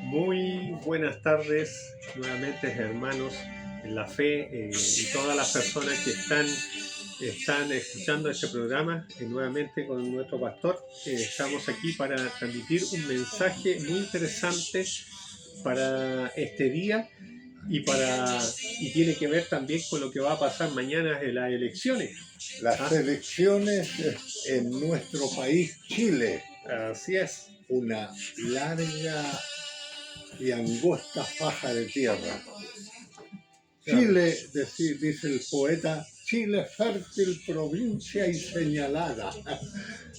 Muy buenas tardes nuevamente, hermanos en la fe, y todas las personas que están escuchando este programa, nuevamente con nuestro pastor. Estamos aquí para transmitir un mensaje muy interesante para este día y tiene que ver también con lo que va a pasar mañana en las elecciones. Las elecciones en nuestro país, Chile. Así es. Una larga y angosta faja de tierra. Chile, dice el poeta, Chile fértil, provincia y señalada.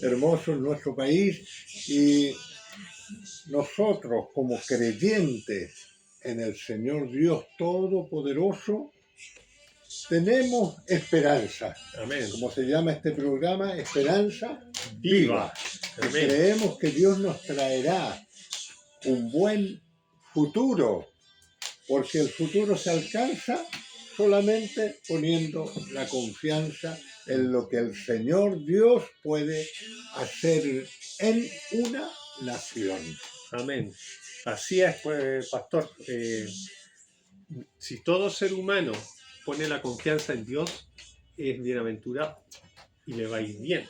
Hermoso es nuestro país, y nosotros como creyentes en el Señor Dios Todopoderoso tenemos esperanza. Amén. Como se llama este programa, Esperanza Viva. Amén. Creemos que Dios nos traerá un buen futuro, porque el futuro se alcanza solamente poniendo la confianza en lo que el Señor Dios puede hacer en una nación. Amén. Así es, pues, pastor. Si todo ser humano pone la confianza en Dios, es bienaventurado y le va a ir bien.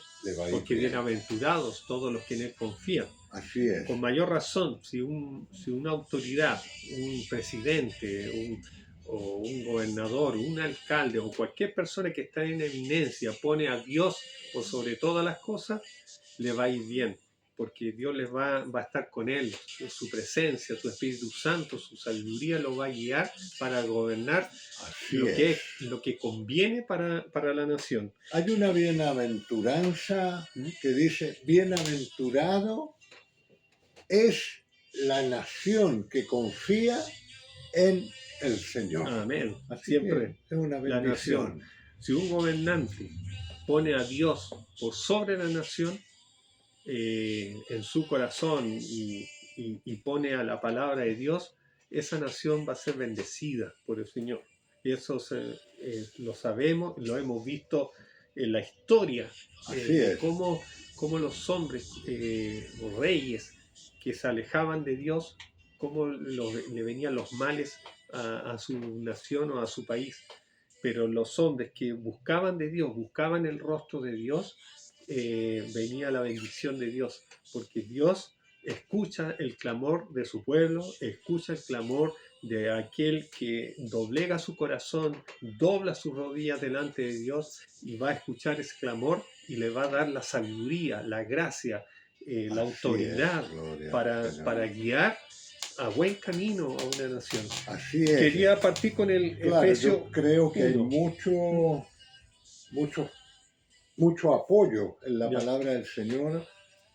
Porque bienaventurados todos los que en Él confían. Así es. Con mayor razón, si una autoridad, un presidente, o un gobernador, un alcalde o cualquier persona que está en eminencia pone a Dios por sobre todas las cosas, le va a ir bien. Porque Dios les va a estar con él, su presencia, su Espíritu Santo, su sabiduría lo va a guiar para gobernar lo que conviene para la nación. Hay una bienaventuranza que dice, bienaventurado es la nación que confía en el Señor. Amén. Así siempre es una bendición. La nación. Si un gobernante pone a Dios por sobre la nación, en su corazón y pone a la palabra de Dios, esa nación va a ser bendecida por el Señor. Y eso lo sabemos, lo hemos visto en la historia, cómo los hombres, los reyes que se alejaban de Dios, cómo le venían los males a su nación o a su país. Pero los hombres que buscaban de Dios, buscaban el rostro de Dios, venía la bendición de Dios, porque Dios escucha el clamor de su pueblo, escucha el clamor de aquel que doblega su corazón, dobla sus rodillas delante de Dios, y va a escuchar ese clamor y le va a dar la sabiduría, la gracia, la autoridad para guiar a buen camino a una nación. Así es. Quería partir con el Efesios. Yo creo que hay mucho apoyo en la palabra del Señor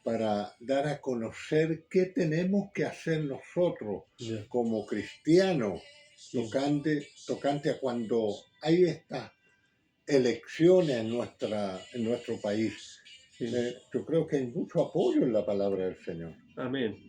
para dar a conocer qué tenemos que hacer nosotros como cristianos tocante a cuando hay estas elecciones en nuestro país. Yo creo que hay mucho apoyo en la palabra del Señor. Amén.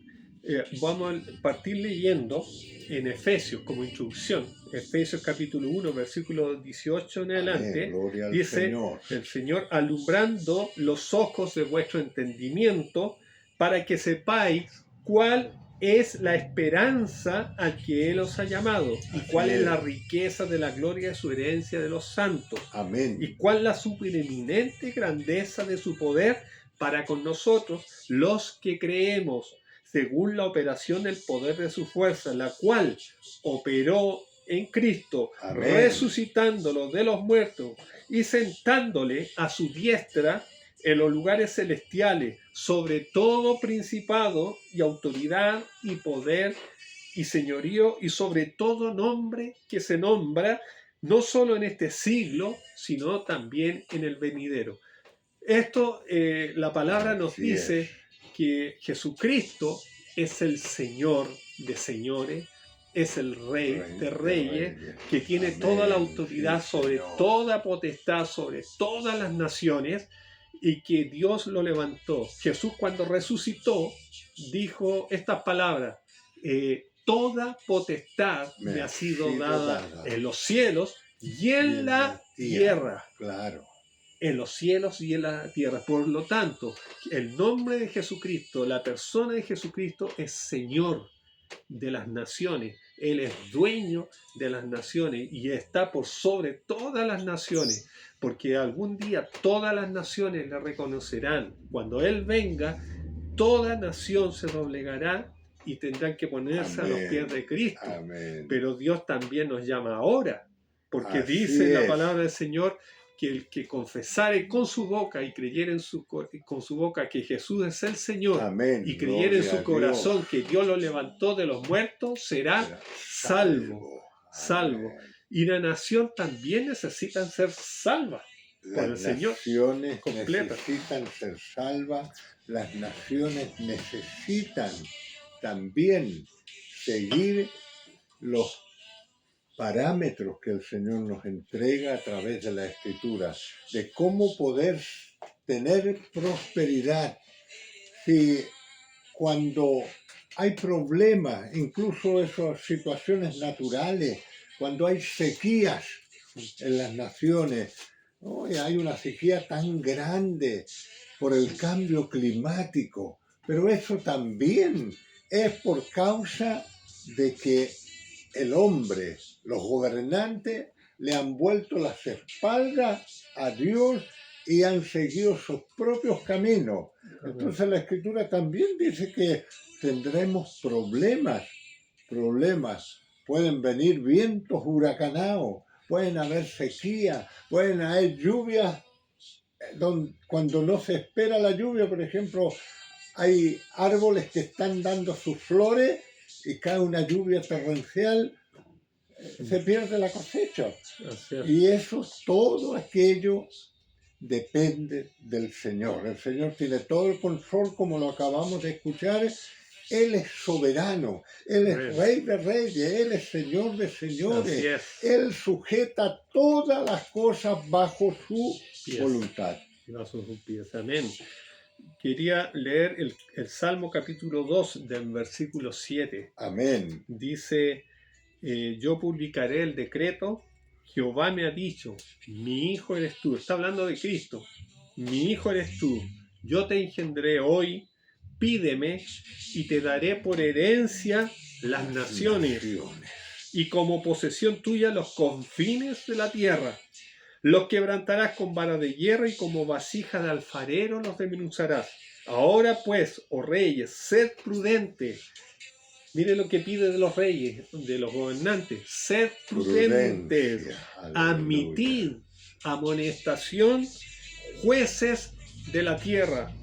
Vamos a partir leyendo en Efesios como introducción. Efesios capítulo 1, versículo 18 en adelante. Dice el Señor, alumbrando los ojos de vuestro entendimiento, para que sepáis cuál es la esperanza a que Él os ha llamado, y cuál es la riqueza de la gloria de su herencia de los santos. Amén. Y cuál la supereminente grandeza de su poder para con nosotros, los que creemos, según la operación del poder de su fuerza, la cual operó en Cristo, resucitándolo de los muertos y sentándole a su diestra en los lugares celestiales, sobre todo principado y autoridad y poder y señorío, y sobre todo nombre que se nombra, no solo en este siglo, sino también en el venidero. Esto, la palabra nos dice que Jesucristo es el Señor de señores, es el Rey de reyes, que tiene toda la autoridad sobre toda potestad, sobre todas las naciones, y que Dios lo levantó. Jesús, cuando resucitó, dijo estas palabras: toda potestad me ha sido dada en los cielos y en la tierra. Claro. en los cielos y en la tierra. Por lo tanto, el nombre de Jesucristo, la persona de Jesucristo es Señor de las naciones. Él es dueño de las naciones y está por sobre todas las naciones, porque algún día todas las naciones le reconocerán. Cuando Él venga, toda nación se doblegará y tendrán que ponerse a los pies de Cristo. Amén. Pero Dios también nos llama ahora, porque Así dice en la es. palabra del Señor que el que confesare con su boca y creyere con su boca que Jesús es el Señor, Amén. y creyere en Gloria su a corazón Dios. que Dios lo levantó de los muertos, será salvo. Salvo. Amén. Y la nación también necesitan ser salvas por el Las Señor. naciones completa. necesitan ser salvas, las naciones necesitan también seguir los parámetros que el Señor nos entrega a través de la Escritura, de cómo poder tener prosperidad. Si cuando hay problemas, incluso esas situaciones naturales, cuando hay sequías en las naciones, hoy hay una sequía tan grande por el cambio climático, pero eso también es por causa de que el hombre, los gobernantes, le han vuelto las espaldas a Dios y han seguido sus propios caminos. Entonces la Escritura también dice que tendremos problemas. Pueden venir vientos huracanados, pueden haber sequía, pueden haber lluvias cuando no se espera la lluvia. Por ejemplo, hay árboles que están dando sus flores y cae una lluvia torrencial, se pierde la cosecha. Y eso, todo aquello depende del Señor. El Señor tiene todo el control, como lo acabamos de escuchar. Él es soberano, Él es Rey de reyes, Él es Señor de señores. Él sujeta todas las cosas bajo su voluntad. Bajo sus pies. Amén. Quería leer el Salmo capítulo 2 del versículo 7. Amén. Dice, yo publicaré el decreto, Jehová me ha dicho, mi hijo eres tú. Está hablando de Cristo. Mi hijo eres tú. Yo te engendré hoy, pídeme y te daré por herencia las naciones y como posesión tuya los confines de la tierra. Los quebrantarás con vara de hierro y como vasija de alfarero los desmenuzarás. Ahora pues, oh reyes, sed prudentes. Mire lo que pide de los reyes, de los gobernantes. Sed prudentes. Admitid amonestación, jueces de la tierra.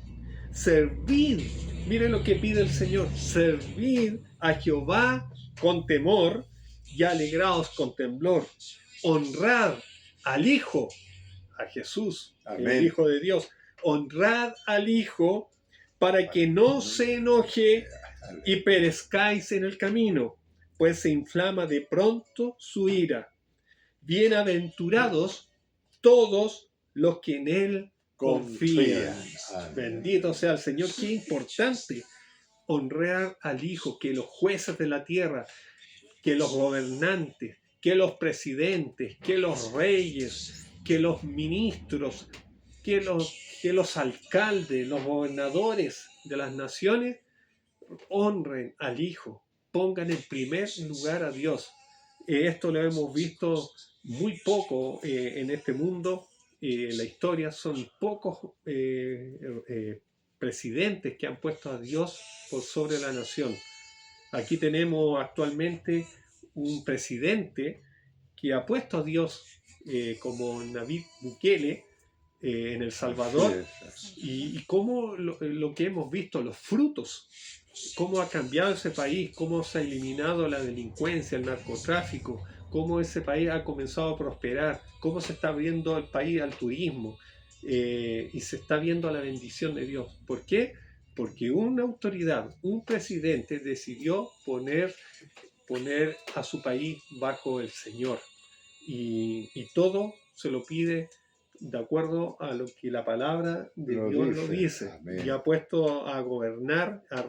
Servid. Mire lo que pide el Señor. Servid a Jehová con temor y alegraos con temblor. Honrad al Hijo, a Jesús, Amén. El Hijo de Dios. Honrad al Hijo para que no se enoje y perezcáis en el camino, pues se inflama de pronto su ira. Bienaventurados todos los que en Él confían. Bendito sea el Señor. Qué importante honrar al Hijo, que los jueces de la tierra, que los gobernantes, que los presidentes, que los reyes, que los ministros, que los alcaldes, los gobernadores de las naciones honren al Hijo, pongan en primer lugar a Dios. Esto lo hemos visto muy poco en este mundo. La historia son pocos presidentes que han puesto a Dios por sobre la nación. Aquí tenemos actualmente un presidente que ha puesto a Dios como Nayib Bukele en El Salvador, y cómo lo que hemos visto, los frutos, cómo ha cambiado ese país, cómo se ha eliminado la delincuencia, el narcotráfico, cómo ese país ha comenzado a prosperar, cómo se está abriendo el país al turismo y se está viendo la bendición de Dios. ¿Por qué? Porque una autoridad, un presidente decidió poner a su país bajo el Señor, y todo se lo pide de acuerdo a lo que la palabra de Dios lo dice. Y ha puesto a gobernar, a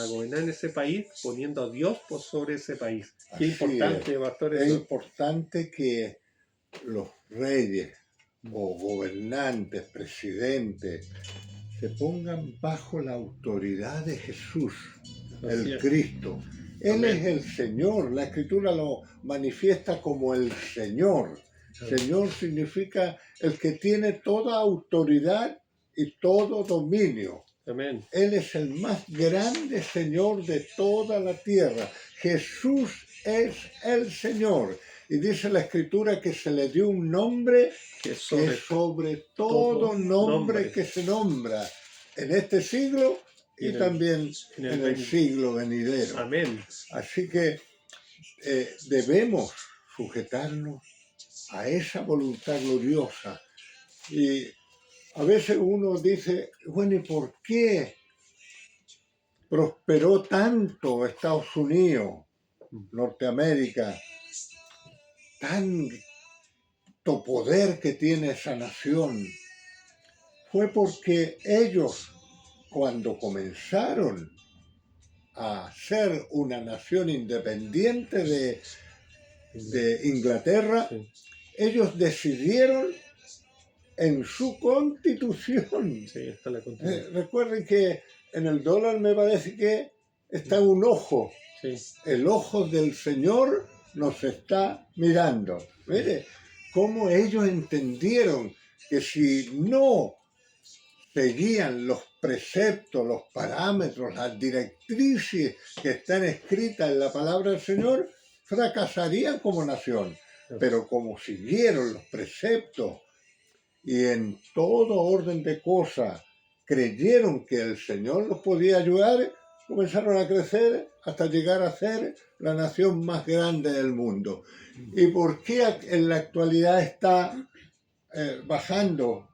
gobernar ese país, poniendo a Dios por sobre ese país. Qué importante, pastor. Es importante que los reyes, o gobernantes, presidentes, se pongan bajo la autoridad de Jesús, Así el es. Cristo. Él Amén. es el Señor, la Escritura lo manifiesta como el Señor. Amén. Señor significa el que tiene toda autoridad y todo dominio. Amén. Él es el más grande Señor de toda la tierra. Jesús es el Señor. Y dice la Escritura que se le dio un nombre Que que es sobre todo nombre que se nombra en este siglo y en el- también en en el el siglo venidero. Amén. Así que debemos sujetarnos a esa voluntad gloriosa. Y a veces uno dice, bueno, ¿y por qué prosperó tanto Estados Unidos, Norteamérica? Tanto poder que tiene esa nación. Fue porque ellos, cuando comenzaron a ser una nación independiente de Inglaterra, Sí. ellos decidieron en su constitución. Sí, está la continuación. Recuerden que en el dólar me parece que está un ojo. Sí. El ojo del Señor nos está mirando. Mire, cómo ellos entendieron que si no seguían los preceptos, los parámetros, las directrices que están escritas en la palabra del Señor, fracasarían como nación. Pero como siguieron los preceptos y en todo orden de cosas creyeron que el Señor los podía ayudar, comenzaron a crecer hasta llegar a ser la nación más grande del mundo. ¿Y por qué en la actualidad está bajando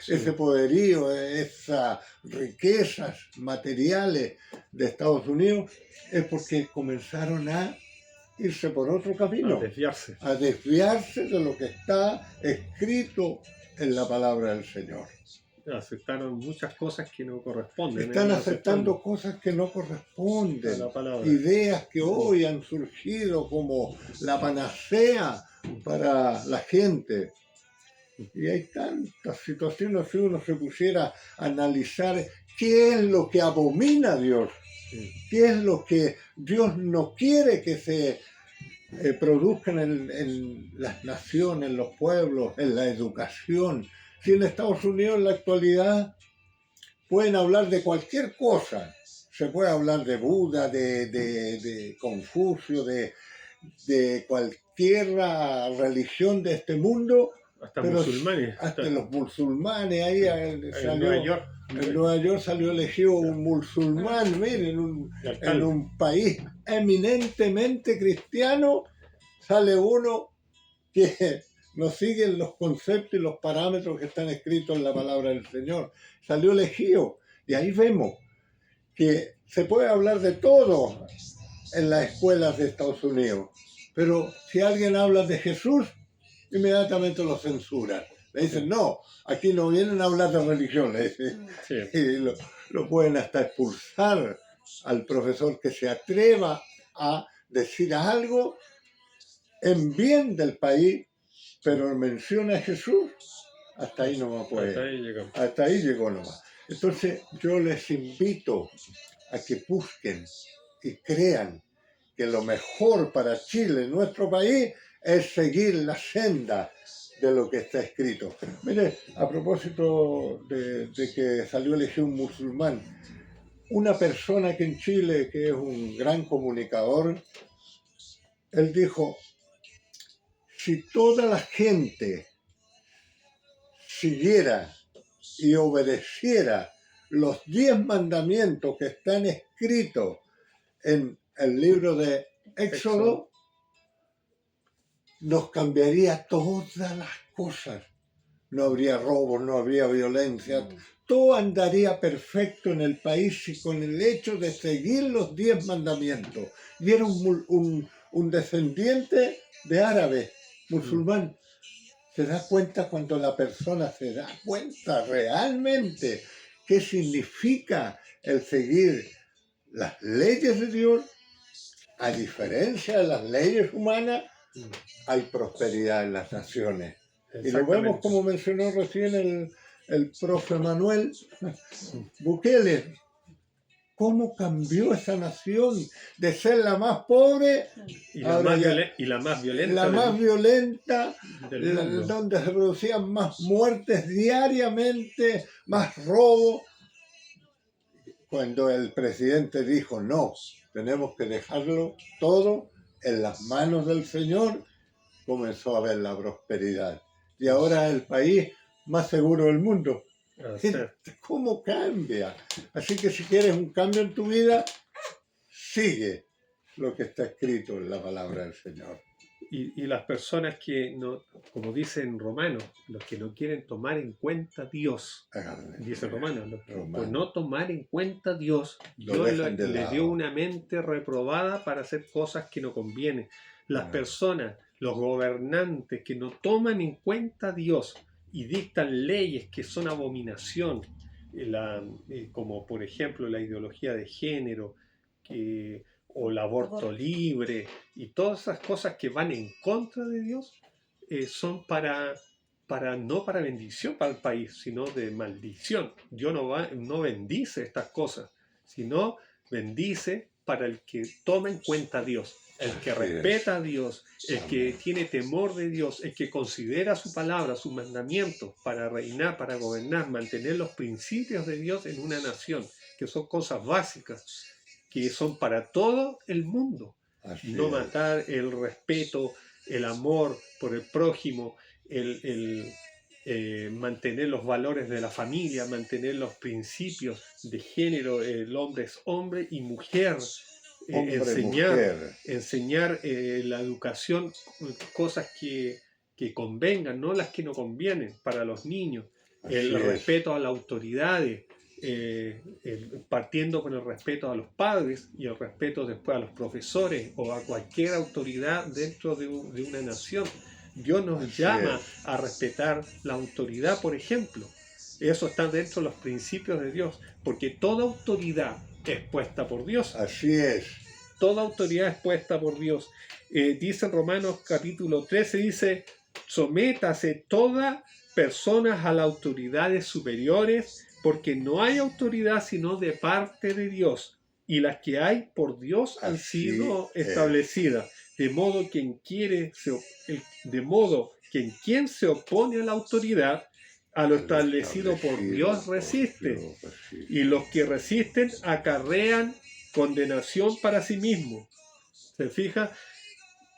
ese poderío, esas riquezas materiales de Estados Unidos? Es porque comenzaron a irse por otro camino, A desviarse. de lo que está escrito en la palabra del Señor. Aceptaron muchas cosas que no corresponden. Están aceptando cosas que no a corresponden, la palabra. ideas que hoy han surgido como la panacea para la gente. Y hay tantas situaciones, si uno se pusiera a analizar qué es lo que abomina a Dios, qué es lo que Dios no quiere que se produzcan en las naciones, en los pueblos, en la educación. Si en Estados Unidos en la actualidad pueden hablar de cualquier cosa, se puede hablar de Buda, de Confucio, de cualquier religión de este mundo, Hasta pero musulmanes. hasta los musulmanes, ahí salió, Nueva York. en Nueva York salió elegido un musulmán, miren, en un país eminentemente cristiano, sale uno que no sigue los conceptos y los parámetros que están escritos en la palabra del Señor. Salió elegido. Y ahí vemos que se puede hablar de todo en las escuelas de Estados Unidos, pero si alguien habla de Jesús, inmediatamente lo censuran. Le dicen, no, aquí no vienen a hablar de religión, le dicen. Sí. Y lo pueden hasta expulsar al profesor que se atreva a decir algo en bien del país, pero menciona a Jesús, hasta ahí no más puede. Hasta ahí llegó nomás. Entonces yo les invito a que busquen y crean que lo mejor para Chile, nuestro país, es seguir la senda de lo que está escrito. Mire, a propósito de que salió elegido un musulmán, una persona que en Chile, que es un gran comunicador, él dijo, si toda la gente siguiera y obedeciera los 10 mandamientos que están escritos en el libro de Éxodo, nos cambiaría todas las cosas. No habría robos, no habría violencia, todo andaría perfecto en el país y con el hecho de seguir los 10 mandamientos. Y era un descendiente de árabe, musulmán. Se da cuenta cuando la persona se da cuenta realmente qué significa el seguir las leyes de Dios. A diferencia de las leyes humanas, hay prosperidad en las naciones. Y lo vemos Exactamente. como mencionó recién el profe Manuel Bukele. ¿Cómo cambió esa nación de ser la más pobre, ahora ya Y la más la violenta más violenta, del mundo. donde se producían más muertes diariamente, más robo? Cuando el presidente dijo no, tenemos que dejarlo todo en las manos del Señor, comenzó a haber la prosperidad. Y ahora el país más seguro del mundo. O sea, ¿Cómo cambia? Así que si quieres un cambio en tu vida, sigue lo que está escrito en la palabra del Señor. y las personas que no, como dice en Romanos, los que no quieren tomar en cuenta a Dios, dice Romanos, por no tomar en cuenta a Dios, Dios le dio una mente reprobada para hacer cosas que no convienen. Las personas, los gobernantes que no toman en cuenta a Dios y dictan leyes que son abominación, como por ejemplo la ideología de género, o el aborto libre, y todas esas cosas que van en contra de Dios, son no para bendición para el país, sino de maldición. Dios no bendice estas cosas, sino bendice para el que toma en cuenta a Dios, el que respeta a Dios, el que tiene temor de Dios, el que considera su palabra, sus mandamientos para reinar, para gobernar, mantener los principios de Dios en una nación, que son cosas básicas, que son para todo el mundo. No matar, el respeto, el amor por el prójimo, mantener los valores de la familia, mantener los principios de género, el hombre es hombre y mujer, enseñar la educación, cosas que convengan, no las que no convienen para los niños, el respeto a las autoridades, partiendo con el respeto a los padres y el respeto después a los profesores o a cualquier autoridad dentro de una nación. Dios nos llama a respetar la autoridad, por ejemplo. Eso está dentro de los principios de Dios, porque toda autoridad es puesta por Dios. Así es. Toda autoridad es puesta por Dios. Dice en Romanos capítulo 13, dice, sométase toda persona a las autoridades superiores, porque no hay autoridad sino de parte de Dios, y las que hay por Dios han sido establecidas. De modo que quien se opone a la autoridad, a lo establecido por Dios resiste. Y los que resisten acarrean condenación para sí mismos. ¿Se fija?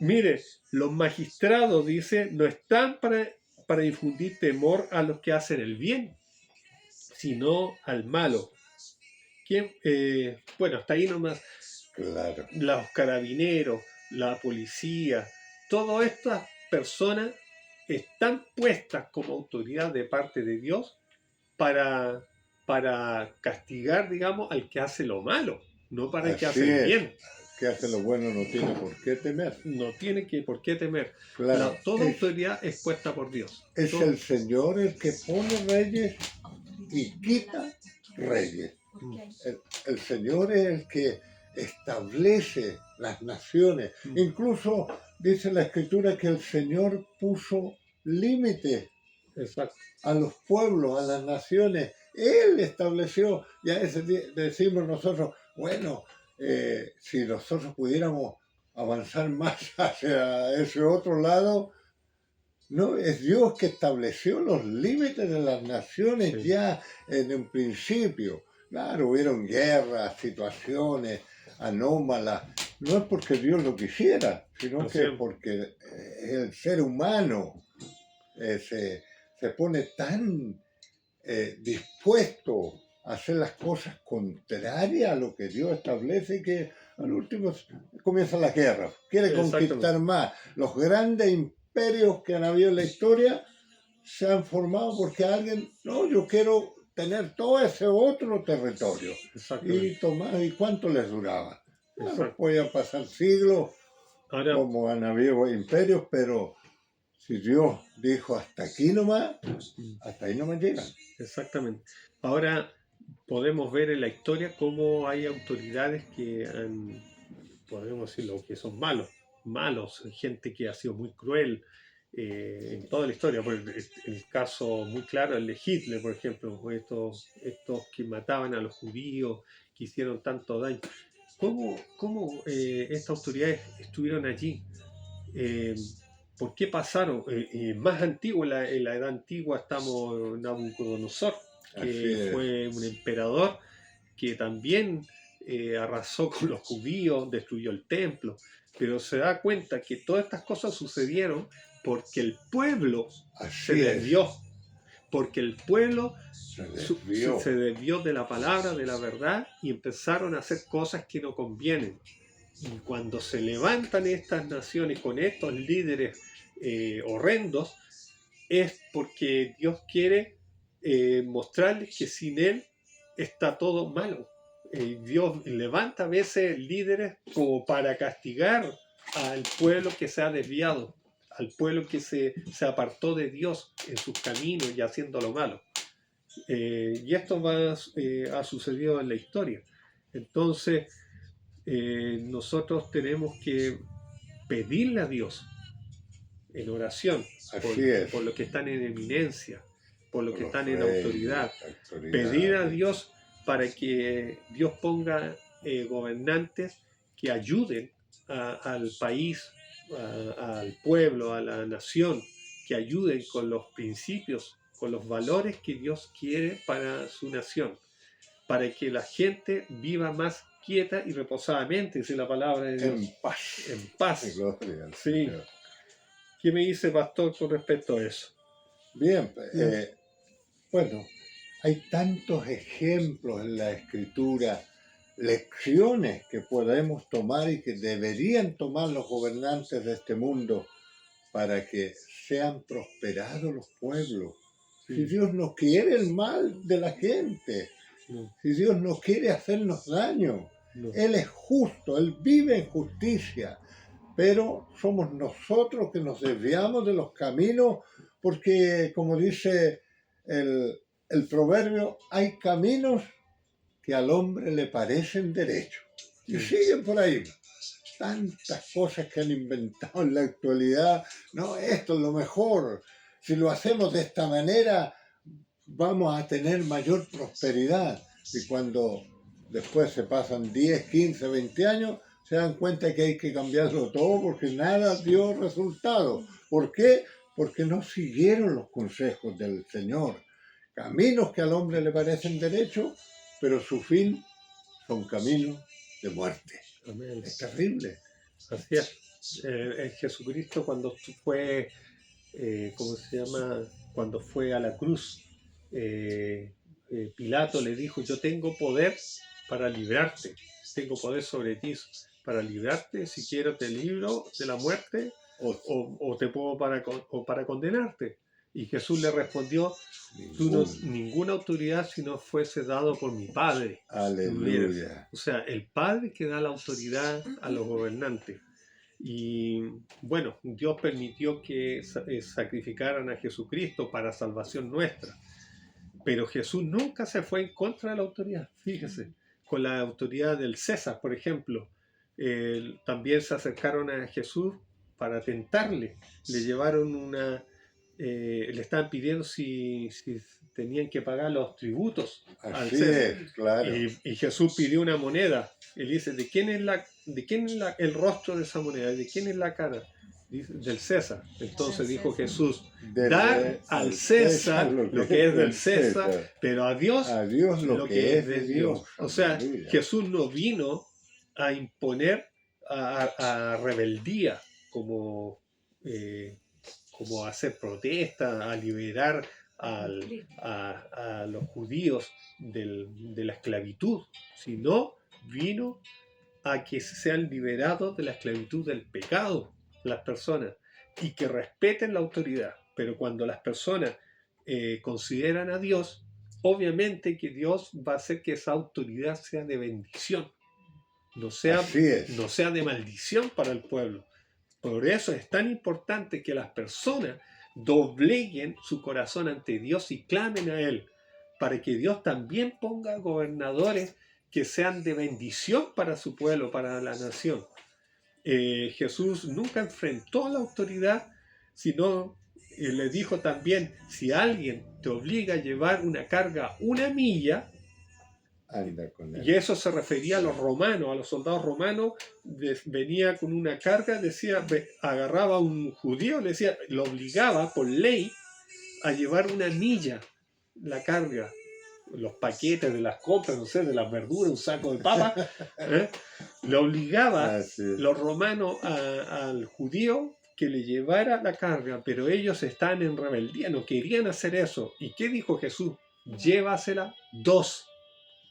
Mire, los magistrados, dice, no están para infundir temor a los que hacen el bien, sino al malo. Bueno, hasta ahí nomás. Claro. Los carabineros, la policía, todas estas personas están puestas como autoridad de parte de Dios para castigar, digamos, al que hace lo malo, no para el que hace el bien. Que hace lo bueno no tiene por qué temer. No tiene por qué temer. Claro, Toda autoridad es puesta por Dios. Es el Señor el que pone reyes y quita reyes. El Señor es el que establece las naciones. Incluso dice la Escritura que el Señor puso límites a los pueblos, a las naciones. Él estableció, ya decimos nosotros, bueno, si nosotros pudiéramos avanzar más hacia ese otro lado, no, es Dios que estableció los límites de las naciones ya en un principio. Claro, hubieron guerras, situaciones anómalas. No es porque Dios lo quisiera, sino que porque el ser humano se pone tan dispuesto a hacer las cosas contrarias a lo que Dios establece que al último comienzan las guerras. Quiere conquistar más. Los grandes imperios que han habido en la historia se han formado porque alguien, no, yo quiero tener todo ese otro territorio. ¿Y cuánto les duraba? Claro, podían pasar siglos como han habido imperios, pero si Dios dijo hasta aquí nomás, hasta ahí nomás llegan. Exactamente. Ahora podemos ver en la historia cómo hay autoridades que podemos decirlo, que son malos, gente que ha sido muy cruel, en toda la historia. El caso muy claro, el de Hitler, por ejemplo, estos que mataban a los judíos, que hicieron tanto daño. ¿Cómo estas autoridades estuvieron allí? Eh, ¿Por qué pasaron? Más antiguo, en la edad antigua, estamos Nabucodonosor, Así que es. fue un emperador que también arrasó con los judíos, destruyó el templo, pero se da cuenta que todas estas cosas sucedieron porque el pueblo se Así es. desvió, porque el pueblo Se desvió. se desvió de la palabra, de la verdad, y empezaron a hacer cosas que no convienen. Y cuando se levantan estas naciones con estos líderes horrendos, es porque Dios quiere mostrarles que sin Él está todo malo. Dios levanta a veces líderes como para castigar al pueblo que se ha desviado, al pueblo que se apartó de Dios en sus caminos y haciendo lo malo. Y esto ha sucedido en la historia. Entonces, nosotros tenemos que pedirle a Dios en oración Así es. por los que están en eminencia, por los Por que los están en reyes, autoridad. autoridades. Pedir a Dios para que Dios ponga gobernantes que ayuden al país, al pueblo, a la nación, que ayuden con los principios, con los valores que Dios quiere para su nación, para que la gente viva más quieta y reposadamente, dice la palabra de Dios. En paz. En paz. Gloria al Sí. Señor. ¿Qué me dice, pastor, con respecto a eso? Bien, bueno, hay tantos ejemplos en la Escritura, lecciones que podemos tomar y que deberían tomar los gobernantes de este mundo para que sean prosperados los pueblos. Si Dios no quiere el mal de la gente, si Dios no quiere hacernos daño, Él es justo, Él vive en justicia, pero somos nosotros que nos desviamos de los caminos porque, como dice el proverbio, hay caminos que al hombre le parecen derechos y siguen por ahí. Tantas cosas que han inventado en la actualidad. No, esto es lo mejor. Si lo hacemos de esta manera, vamos a tener mayor prosperidad. Y cuando después se pasan 10, 15, 20 años, se dan cuenta que hay que cambiarlo todo porque nada dio resultado. ¿Por qué? Porque no siguieron los consejos del Señor. Caminos que al hombre le parecen derechos, pero su fin son caminos de muerte. Amén. Es terrible. Así es. Jesucristo cuando fue, ¿cómo se llama? Cuando fue a la cruz, Pilato le dijo, yo tengo poder para librarte, tengo poder sobre ti para librarte, si quiero te libro de la muerte o te puedo para condenarte. Y Jesús le respondió, ninguna autoridad si no fuese dado por mi Padre. Aleluya. O sea, el Padre que da la autoridad a los gobernantes. Y bueno, Dios permitió que sacrificaran a Jesucristo para salvación nuestra. Pero Jesús nunca se fue en contra de la autoridad. Fíjese, con la autoridad del César, por ejemplo, también se acercaron a Jesús para tentarle. Le llevaron le estaban pidiendo si tenían que pagar los tributos al César. Es, claro. Y Jesús pidió una moneda. Él dice, ¿de quién es el rostro de esa moneda? ¿De quién es la cara? Dice, del César. Entonces dijo Jesús, dar al César lo que es del César, pero a Dios lo que es de Dios. O sea, Jesús no vino a imponer a rebeldía, como hacer protesta, a liberar a los judíos de la esclavitud, sino vino a que sean liberados de la esclavitud del pecado las personas y que respeten la autoridad. Pero cuando las personas consideran a Dios, obviamente que Dios va a hacer que esa autoridad sea de bendición, no sea de maldición para el pueblo. Por eso es tan importante que las personas dobleguen su corazón ante Dios y clamen a Él, para que Dios también ponga gobernadores que sean de bendición para su pueblo, para la nación. Jesús nunca enfrentó a la autoridad, sino le dijo también, si alguien te obliga a llevar una carga 1 milla, anda con él. y eso se refería a los romanos, a los soldados romanos, venía con una carga, decía, agarraba a un judío, le decía, lo obligaba por ley a llevar 1 milla la carga, los paquetes de las compras, no sé, de las verduras, un saco de papas, le obligaba los romanos al judío que le llevara la carga, pero ellos estaban en rebeldía, no querían hacer eso. ¿Y qué dijo Jesús? Llévasela 2.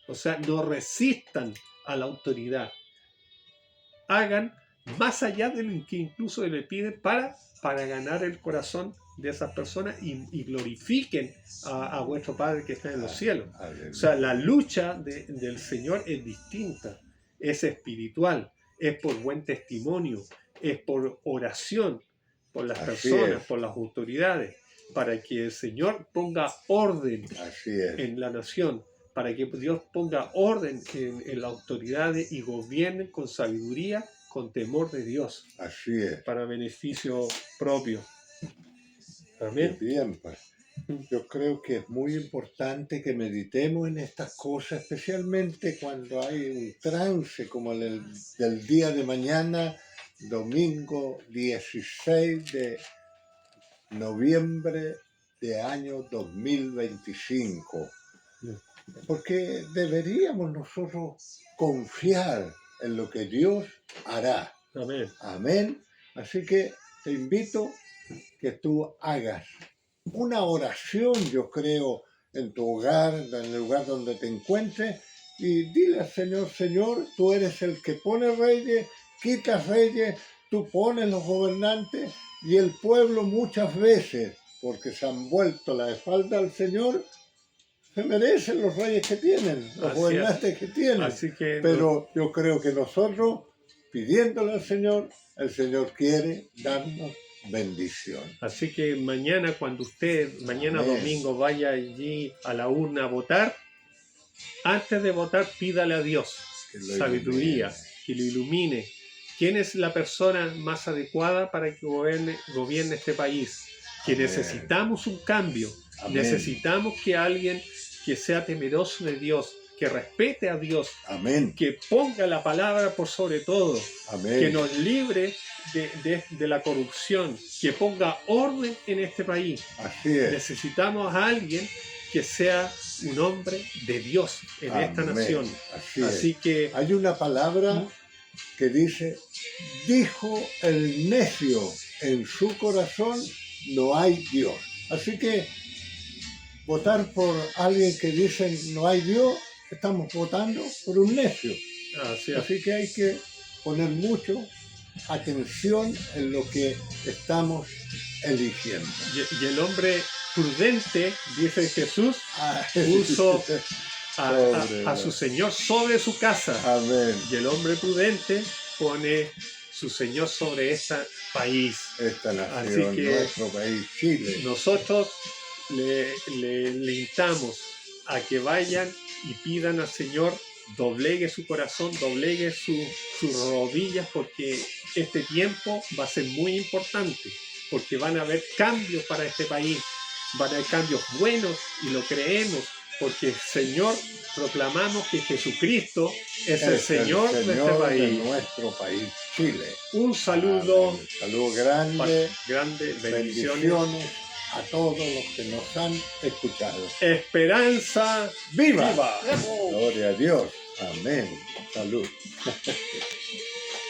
O sea, no resistan a la autoridad. Hagan más allá de lo que incluso le piden para ganar el corazón de esas personas y glorifiquen a vuestro Padre que está en los cielos. O sea, la lucha del Señor es distinta, es espiritual, es por buen testimonio, es por oración, por las personas, por las autoridades, para que el Señor ponga orden en la nación, para que Dios ponga orden en las autoridades y gobiernen con sabiduría, con temor de Dios. Así es. Para beneficio propio. Amén. Bien, pues. Yo creo que es muy importante que meditemos en estas cosas, especialmente cuando hay un trance como el del día de mañana, domingo 16 de noviembre de año 2025. Porque deberíamos nosotros confiar en lo que Dios hará. Amén. Amén. Así que te invito que tú hagas una oración, yo creo, en tu hogar, en el lugar donde te encuentres, y dile al Señor, Señor, tú eres el que pone reyes, quitas reyes, tú pones los gobernantes, y el pueblo muchas veces, porque se han vuelto la espalda al Señor, se merecen los reyes que tienen, los gobernantes que tienen. Así que pero yo creo que nosotros, pidiéndole al Señor, el Señor quiere darnos bendición. Así que mañana, cuando usted, mañana domingo, vaya allí a la urna a votar, antes de votar, pídale a Dios sabiduría, que lo ilumine. ¿Quién es la persona más adecuada para que gobierne este país? Que necesitamos un cambio. Necesitamos que alguien que sea temeroso de Dios, que respete a Dios, que ponga la palabra por sobre todo, que nos libre de la corrupción, que ponga orden en este país. Así es. Necesitamos a alguien que sea un hombre de Dios en esta nación. Así que hay una palabra que dice, dijo el necio en su corazón, no hay Dios. Así que votar por alguien que dice no hay Dios, estamos votando por un necio. Así que hay que poner mucho atención en lo que estamos eligiendo. Y el hombre prudente, dice Jesús, puso a su Señor sobre su casa. Amén. Y el hombre prudente pone su Señor sobre este país. Esta nación, así que nuestro país, Chile. Nosotros le instamos a que vayan y pidan al Señor, doblegue su corazón, doblegue sus rodillas, porque este tiempo va a ser muy importante, porque van a haber cambios para este país, van a haber cambios buenos y lo creemos, porque Señor, proclamamos que Jesucristo es el Señor de este país. De nuestro país, Chile. Un saludo. Amén. Saludo grande. Bendiciones a todos los que nos han escuchado. Esperanza viva. viva. Gloria a Dios. Amén. Salud.